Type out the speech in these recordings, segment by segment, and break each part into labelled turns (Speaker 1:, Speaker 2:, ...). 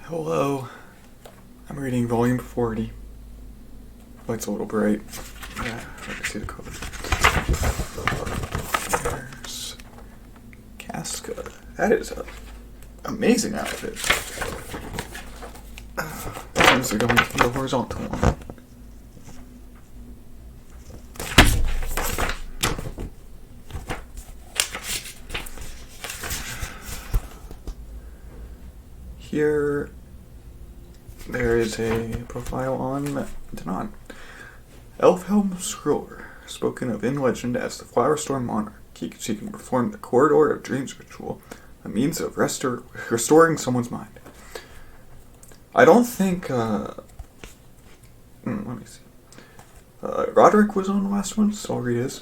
Speaker 1: Hello, I'm reading volume 40. Light's a little bright. Yeah, I can see the cover. There's Casca. That is an amazing outfit. Seems to go into the horizontal one. Here, there is a profile on Danon. Elfhelm Scroller, spoken of in legend as the Flower Storm Monarch. She can perform the Corridor of Dreams ritual, a means of restoring someone's mind. I don't think, let me see. Roderick was on the last one, so I'll read his.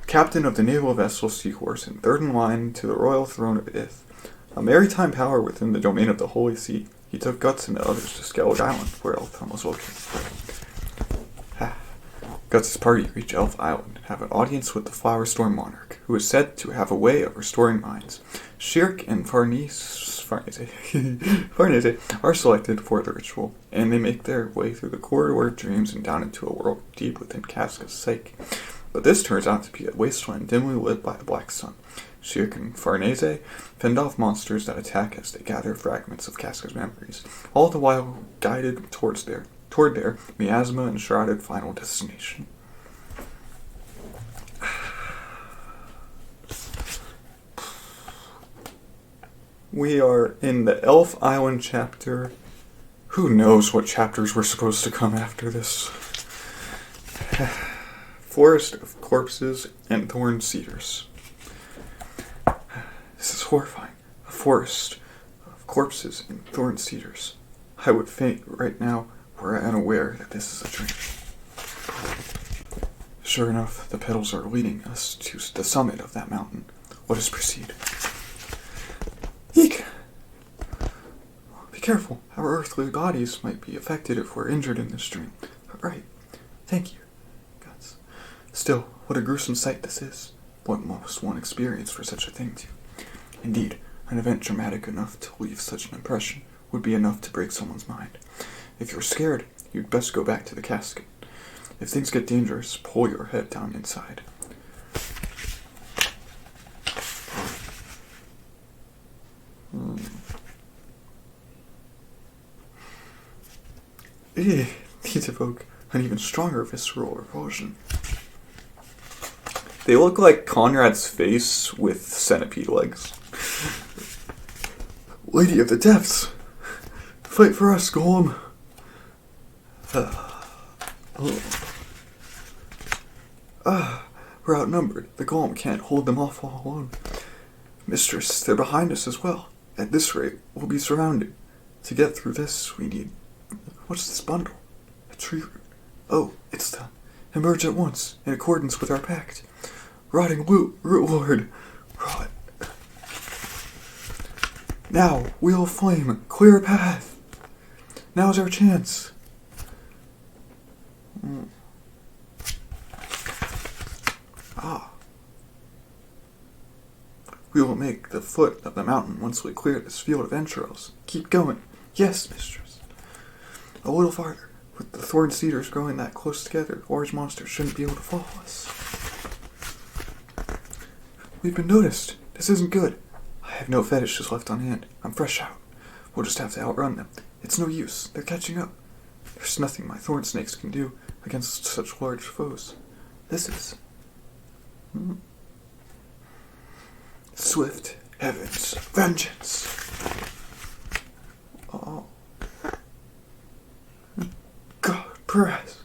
Speaker 1: Captain of the naval vessel Seahorse, and third in line to the royal throne of Ith. A maritime power within the domain of the Holy See, he took Guts and the others to Skellig Island, where Elfhelm was located. Guts' party reach Elf Island and have an audience with the Flower Storm Monarch, who is said to have a way of restoring minds. Shirk and Farnese are selected for the ritual, and they make their way through the Corridor of Dreams and down into a world deep within Casca's psyche. But this turns out to be a wasteland dimly lit by the black sun. Shirk and Farnese fend off monsters that attack as they gather fragments of Casca's memories, all the while guided toward their miasma-enshrouded final destination. We are in the Elf Island chapter. Who knows what chapters were supposed to come after this? Forest of Corpses and Thorn Cedars. This is horrifying. A forest of corpses and thorn cedars. I would faint right now were I unaware that this is a dream. Sure enough, the petals are leading us to the summit of that mountain. Let us proceed. Eek! Be careful. Our earthly bodies might be affected if we're injured in this dream. Right. Thank you, Guts. Still, what a gruesome sight this is. What must one experience for such a thing to? Indeed, an event dramatic enough to leave such an impression would be enough to break someone's mind. If you're scared, you'd best go back to the casket. If things get dangerous, pull your head down inside. These evoke an even stronger visceral revulsion. They look like Conrad's face with centipede legs. Lady of the Depths! Fight for us, Golem! We're outnumbered. The Golem can't hold them off all alone. Mistress, they're behind us as well. At this rate, we'll be surrounded. To get through this, we need... What's this bundle? A tree root. Oh, it's the... Emerge at once, in accordance with our pact. Rotting root lord. Rot. Now, wheel of flame, clear a path. Now's our chance. We will make the foot of the mountain once we clear this field of entrails. Keep going. Yes, mistress. A little farther. With the thorn cedars growing that close together, large monsters shouldn't be able to follow us. We've been noticed. This isn't good. I have no fetishes left on hand. I'm fresh out. We'll just have to outrun them. It's no use. They're catching up. There's nothing my thorn snakes can do against such large foes. This is... Swift heaven's vengeance. Oh. God, press.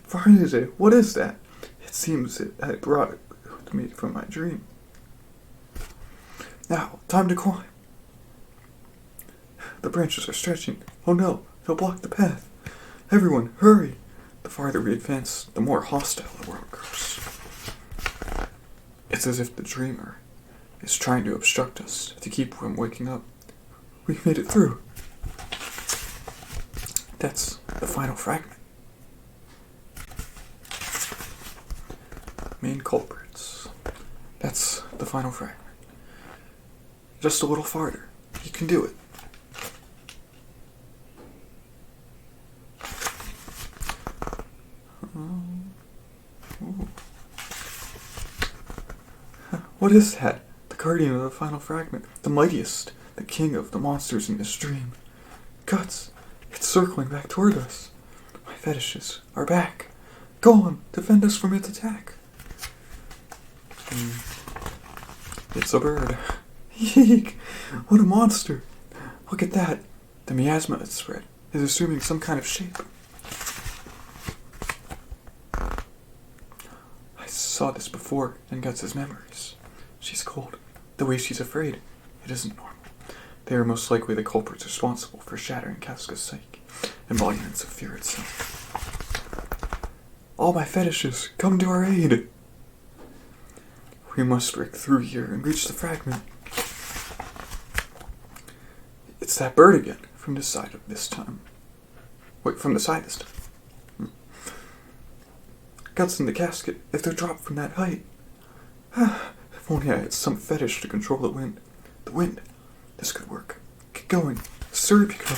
Speaker 1: Farnese, what is that? It seems I brought it to me from my dream. Now, time to climb. The branches are stretching. Oh no, they'll block the path. Everyone, hurry. The farther we advance, the more hostile the world grows. It's as if the dreamer is trying to obstruct us to keep from waking up. We made it through. That's the final fragment. Main culprits. That's the final fragment. Just a little farther. You can do it. What is that? The guardian of the final fragment, the mightiest, the king of the monsters in this dream. Guts, it's circling back toward us. My fetishes are back. Go on, defend us from its attack. It's a bird. Eek! What a monster! Look at that. The miasma that's spread is assuming some kind of shape. I saw this before in Guts' memories. She's cold. The way she's afraid, it isn't normal. They are most likely the culprits responsible for shattering Casca's psyche, embodiments of fear itself. All my fetishes, come to our aid! We must break through here and reach the fragment. It's that bird again, from this side of this time. Wait, from the side this time. Guts in the casket, if they're dropped from that height. If only I had some fetish to control the wind. The wind. This could work. Get going. Sir Pico.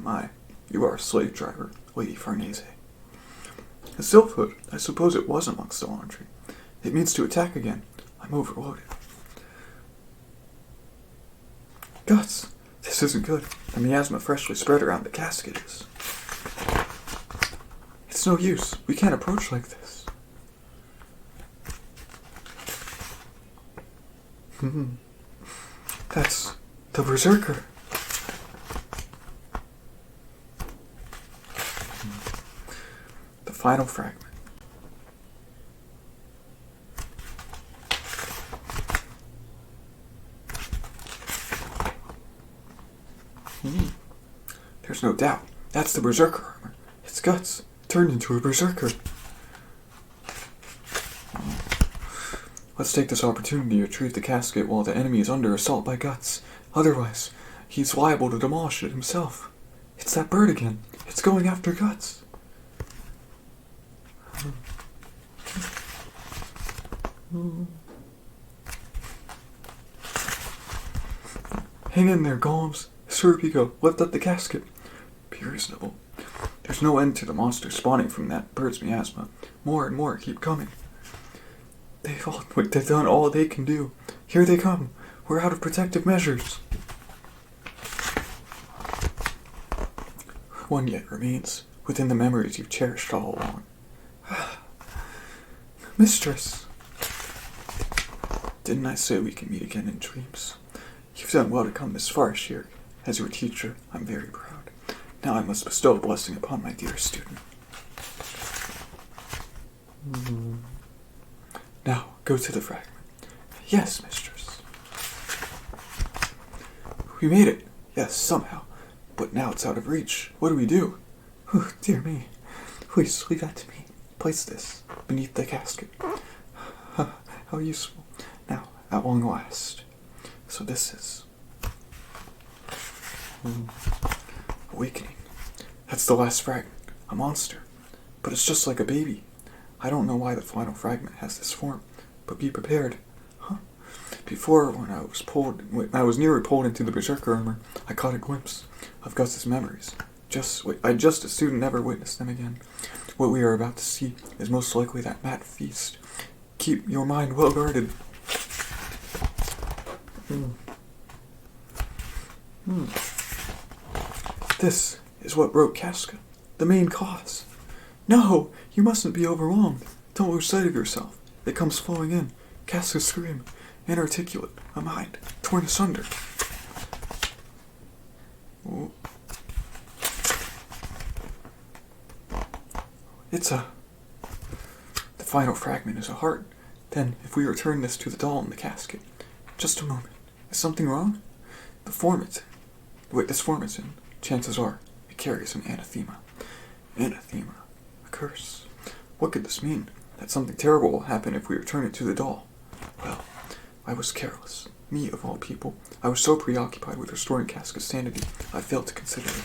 Speaker 1: My. You are a slave driver, Lady Farnese. A sylphhood, I suppose it was amongst the laundry. It means to attack again. I'm overloaded. Guts, this isn't good. The miasma freshly spread around the casket is. It's no use. We can't approach like this. That's the Berserker. The final fragment. There's no doubt. That's the Berserker armor. It's Guts, turned into a Berserker. Let's take this opportunity to retrieve the casket while the enemy is under assault by Guts. Otherwise, he's liable to demolish it himself. It's that bird again. It's going after Guts. Hang in there, golems. Sir Pico, lift up the casket. Be reasonable. There's no end to the monsters spawning from that bird's miasma. More and more keep coming. They've done all they can do. Here they come. We're out of protective measures. One yet remains, within the memories you've cherished all along. Mistress! Didn't I say we can meet again in dreams? You've done well to come this far, Shir. As your teacher, I'm very proud. Now I must bestow a blessing upon my dear student. Now, go to the fragment. Yes, mistress. We made it. Yes, somehow. But now it's out of reach. What do we do? Oh, dear me. Please, leave that to me. Place this beneath the casket. How useful. Now, at long last. So this is... Awakening. That's the last fragment. A monster. But it's just like a baby. I don't know why the final fragment has this form, but be prepared. Before, when I was nearly pulled into the Berserker armor, I caught a glimpse of Gus's memories. I'd just as soon never witness them again. What we are about to see is most likely that mad feast. Keep your mind well guarded. This is what broke Casca, the main cause. No, you mustn't be overwhelmed. Don't lose sight of yourself. It comes flowing in. Casca's scream, inarticulate, a mind torn asunder. Ooh. The final fragment is a heart. Then, if we return this to the doll in the casket. Just a moment. Is something wrong? This form it's in, chances are, it carries an anathema. Anathema. A curse. What could this mean? That something terrible will happen if we return it to the doll. Well, I was careless. Me, of all people. I was so preoccupied with restoring Casca's sanity, I failed to consider it.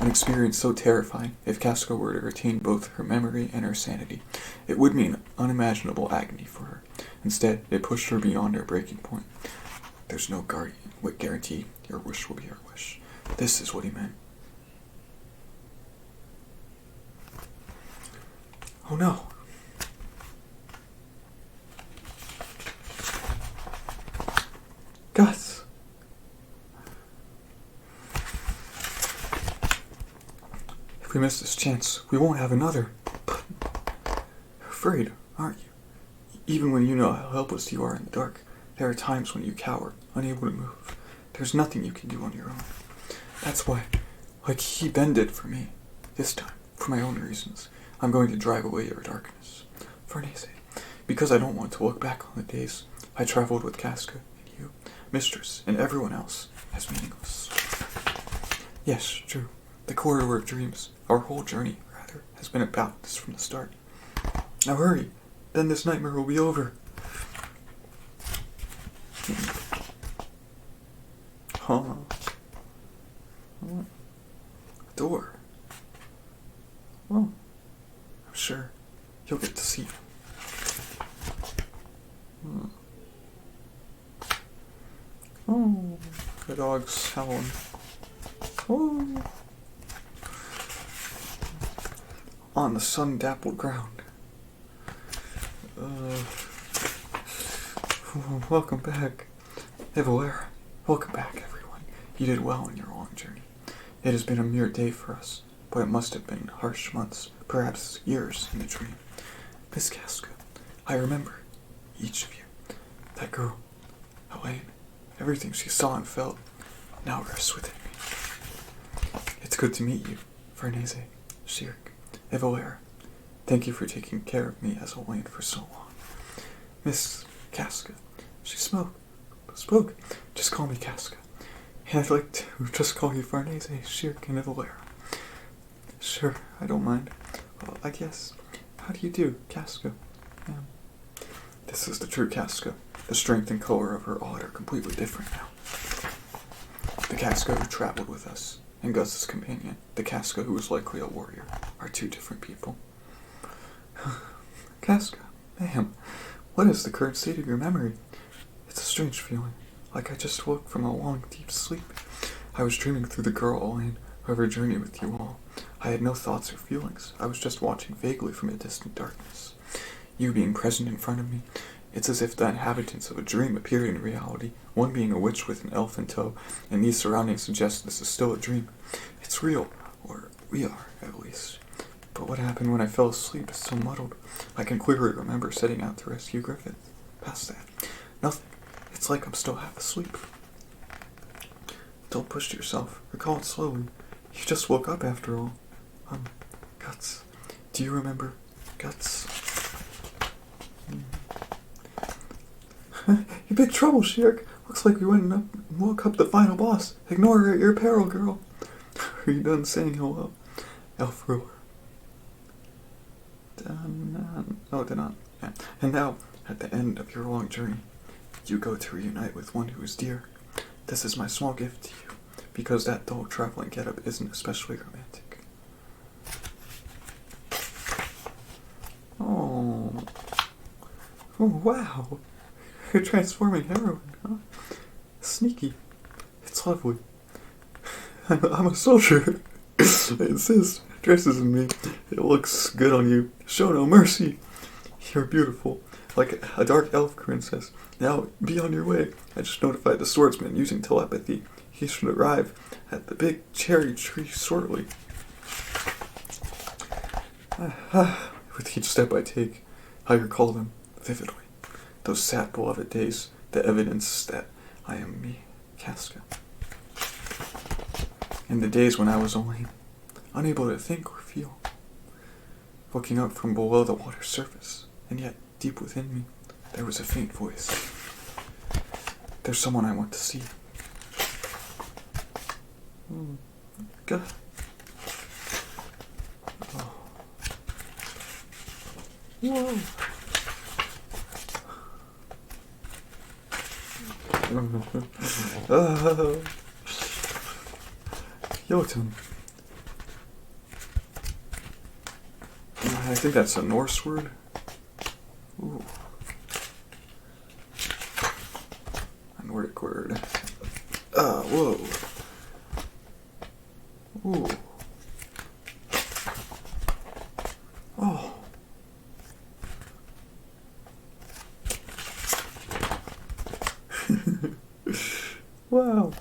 Speaker 1: An experience so terrifying, if Casca were to retain both her memory and her sanity, it would mean unimaginable agony for her. Instead, it pushed her beyond her breaking point. There's no guarantee your wish will be her wish. This is what he meant. Oh no. Guts! If we miss this chance, we won't have another. But you're afraid, aren't you? Even when you know how helpless you are in the dark, there are times when you cower, unable to move. There's nothing you can do on your own. That's why, like he Ben did for me, this time, for my own reasons, I'm going to drive away your darkness. Farnese, because I don't want to look back on the days I traveled with Casca and you, Mistress, and everyone else as meaningless. Yes, true. The corridor of dreams, our whole journey, rather, has been about this from the start. Now hurry, then this nightmare will be over. Huh? What? A door? Well, I'm sure you'll get to see it. Oh, the dog's howling. Oh. On the sun-dappled ground. Welcome back, Evalera. Welcome back, everyone. You did well in your long journey. It has been a mere day for us, but it must have been harsh months, perhaps years in the dream. Miss Casca, I remember each of you. That girl, Elaine, everything she saw and felt, now rests within me. It's good to meet you, Farnese, Shirk, Evalera. Thank you for taking care of me as Elaine for so long. Miss Casca, she spoke. Just call me Casca. And I'd like to just call you Farnese, Shirk, and Evalera. Sure, I don't mind. Well, I guess. How do you do, Casca? This is the true Casca. The strength and color of her odd are completely different now. The Casca who traveled with us, and Gus's companion, the Casca who was likely a warrior, are two different people. Casca, ma'am, what is the current state of your memory? It's a strange feeling, like I just woke from a long, deep sleep. I was dreaming through the girl Elaine, of her journey with you all. I had no thoughts or feelings. I was just watching vaguely from a distant darkness. You being present in front of me, it's as if the inhabitants of a dream appeared in reality, one being a witch with an elf in tow, and these surroundings suggest this is still a dream. It's real, or we are, at least. But what happened when I fell asleep is so muddled. I can clearly remember setting out to rescue Griffith. Past that, nothing. It's like I'm still half asleep. Don't push yourself. Recall it slowly. You just woke up after all. Guts. Do you remember Guts? You're big trouble, Shirk. Looks like we went up and woke up the final boss. Ignore her at your peril, girl. Are you done saying hello? Elf ruler. Done. Yeah. And now, at the end of your long journey, you go to reunite with one who is dear. This is my small gift to you, because that dull traveling getup isn't especially romantic. Oh, wow. You're transforming heroine, huh? Sneaky. It's lovely. I'm a soldier. I insist. Dresses in me. It looks good on you. Show no mercy. You're beautiful. Like a dark elf princess. Now, be on your way. I just notified the swordsman using telepathy. He should arrive at the big cherry tree shortly. With each step I take, I recall them vividly. Those sad, beloved days, the evidence that I am me, Casca. And the days when I was Elaine, unable to think or feel. Looking up from below the water's surface, and yet, deep within me, there was a faint voice. There's someone I want to see. God. Oh. Whoa. Jotun. I think that's a Norse word. Ooh. A Nordic word. Whoa. Ooh. Oh. Wow.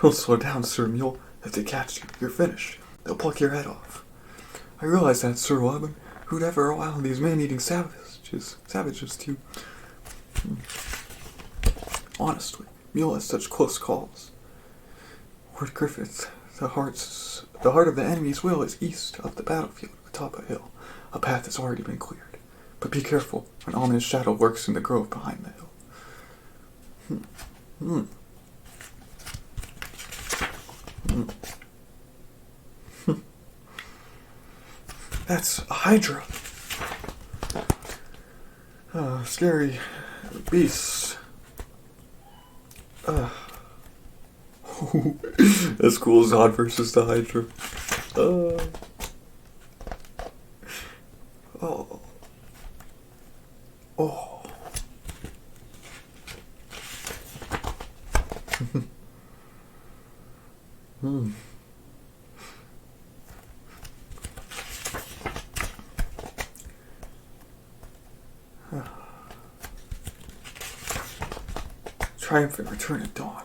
Speaker 1: Don't slow down, Sir Mule. If they catch you, you're finished. They'll pluck your head off. I realize that, Sir Robin. Who'd ever allow these man-eating savages to... Honestly, Mule has such close calls. Lord Griffith, the heart of the enemy's will is east of the battlefield, atop a hill. A path has already been cleared. But be careful, an ominous shadow lurks in the grove behind the hill. That's a Hydra. Scary beasts. That's cool, Zod versus the Hydra. Oh. Triumphant return at dawn.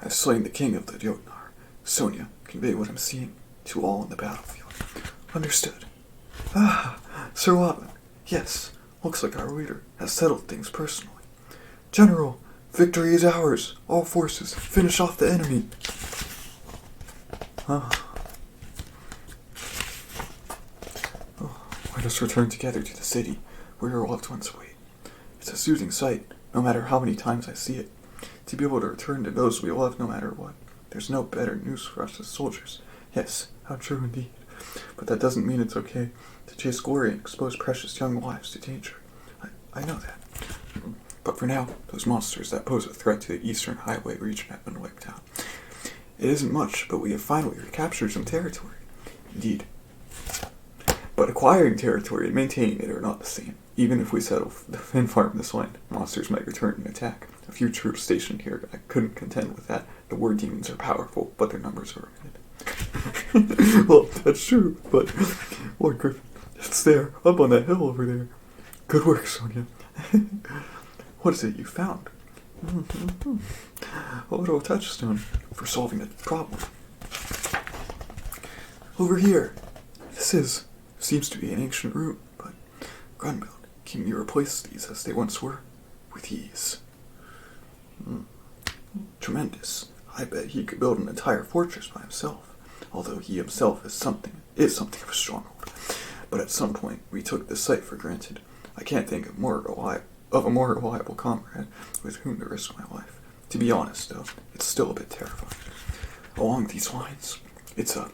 Speaker 1: I've slain the king of the Jotnar. Sonia, convey what I'm seeing to all on the battlefield. Understood. Sir Robin. Yes, looks like our leader has settled things personally. General, victory is ours. All forces, finish off the enemy. Let us return together to the city, where your loved ones wait. It's a soothing sight, no matter how many times I see it. To be able to return to those we love no matter what. There's no better news for us as soldiers. Yes, how true indeed. But that doesn't mean it's okay to chase glory and expose precious young lives to danger. I know that. But for now, those monsters that pose a threat to the Eastern Highway region have been wiped out. It isn't much, but we have finally recaptured some territory. Indeed. But acquiring territory and maintaining it are not the same. Even if we settle and farm this land, monsters might return and attack. A few troops stationed here, I couldn't contend with that. The war demons are powerful, but their numbers are limited. Well, that's true, but Lord Griffin, it's there, up on that hill over there. Good work, Sonia. What is it you found? A little touchstone for solving a problem. Over here. This seems to be an ancient rune, but Grunbild, can you replace these as they once were? With ease. Tremendous. I bet he could build an entire fortress by himself, although he himself is something of a stronghold. But at some point, we took this site for granted. I can't think of a more reliable comrade with whom to risk my life. To be honest, though, it's still a bit terrifying. Along these lines, it's a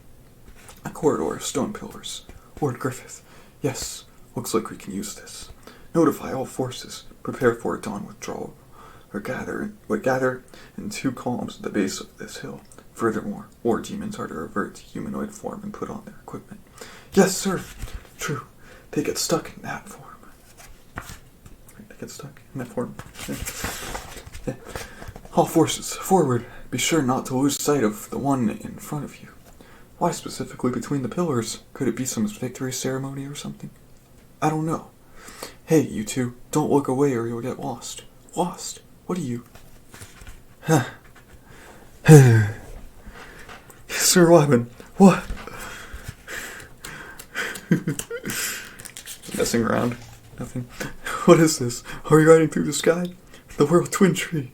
Speaker 1: corridor of stone pillars. Lord Griffith, yes, looks like we can use this. Notify all forces, prepare for a dawn withdrawal, or gather in 2 columns at the base of this hill. Furthermore, war demons are to revert to humanoid form and put on their equipment. Yes, sir. True. They get stuck in that form. Yeah. All forces, forward. Be sure not to lose sight of the one in front of you. Why specifically between the pillars? Could it be some victory ceremony or something? I don't know. Hey, you two, don't look away or you'll get lost. Lost? What are you? Sir Wyman, what? Messing around. Nothing. What is this? Are we riding through the sky? The World Twin Tree.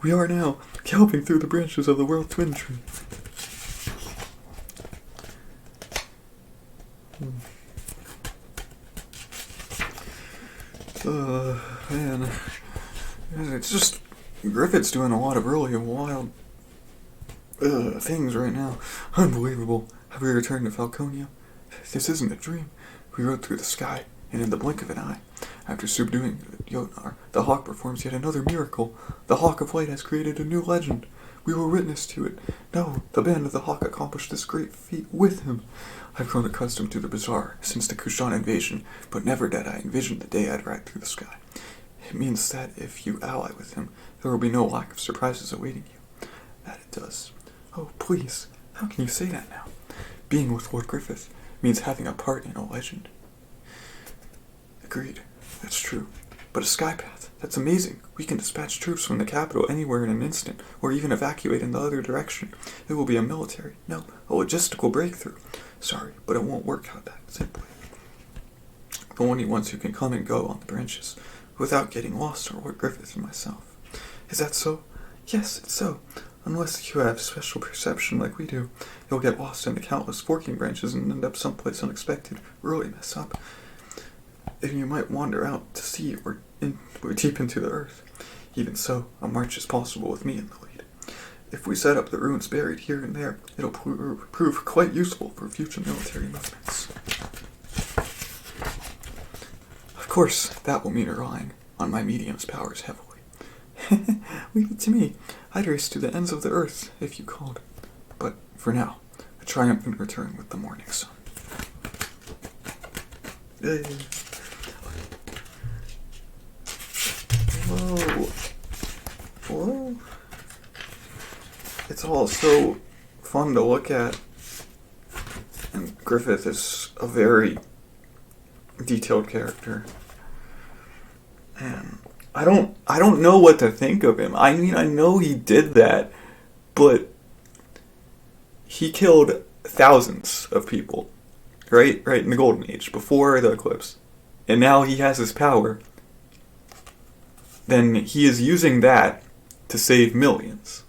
Speaker 1: We are now galloping through the branches of the World Twin Tree. Man. It's just... Griffith's doing a lot of really wild... things right now. Unbelievable. Have we returned to Falconia? This isn't a dream. We rode through the sky, and in the blink of an eye, after subduing Jotnar, the Hawk performs yet another miracle. The Hawk of Light has created a new legend. We were witness to it. No, the band of the Hawk accomplished this great feat with him. I've grown accustomed to the bizarre since the Kushan invasion, but never did I envision the day I'd ride through the sky. It means that if you ally with him, there will be no lack of surprises awaiting you. That it does. Oh, please, How can you say that now? Being with Lord Griffith means having a part in a legend. Agreed. That's true. But a skypath, that's amazing. We can dispatch troops from the capital anywhere in an instant, or even evacuate in the other direction. It will be a military, no, a logistical breakthrough. Sorry, but it won't work out that simply. The only ones who can come and go on the branches without getting lost are Lord Griffith and myself. Is that so? Yes, it's so. Unless you have special perception like we do, you'll get lost in the countless forking branches and end up someplace unexpected, really mess up. And you might wander out to sea or deep into the earth. Even so, a march is possible with me in the lead. If we set up the ruins buried here and there, it'll prove quite useful for future military movements. Of course, that will mean relying on my medium's powers heavily. Leave it to me. I'd race to the ends of the earth, if you called. But for now, a triumphant return with the morning sun. Whoa. Whoa. It's all so fun to look at. And Griffith is a very detailed character. And I don't know what to think of him. I mean, I know he did that, but he killed thousands of people, right in the Golden Age, before the Eclipse. And now he has his power. Then he is using that to save millions.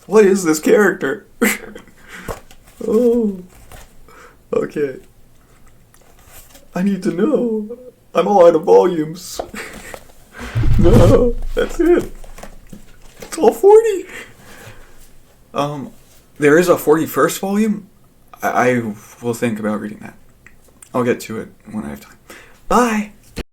Speaker 1: What is this character? Oh, okay. I need to know. I'm all out of volumes. No, that's it. It's all 40. There is a 41st volume. I will think about reading that. I'll get to it when I have time. Bye!